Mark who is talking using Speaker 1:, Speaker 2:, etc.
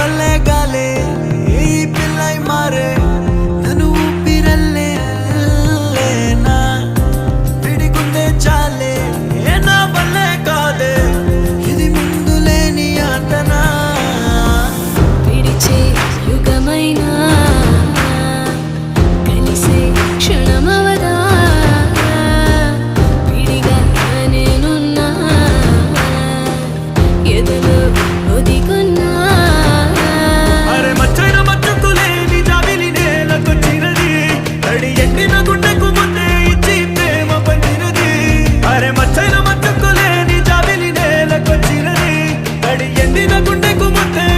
Speaker 1: వల్లే గాలే ఈ పిల్లై మారే నన్ను ఊపిరల్లే నా విడిగుండే చాలే నా వల్లే కాదే ఇది ముందు లేని ఆటనా
Speaker 2: విడిచే యుగమైనా కలిసే క్షణమవదా విడిగా నేనున్నా ఎదురు ఒదిగున్నా
Speaker 1: అరే మచ్చైన మచ్చకు లేని జాబిలి నేలకొచ్చినది తడి ఎండిన గుండెకు ముద్దే ఇచ్చి ప్రేమ పంచినది అరే మచ్చైన మచ్చకు లేని జాబిలి నేలకొచ్చినది తడి ఎండిన గుండెకు ముద్దే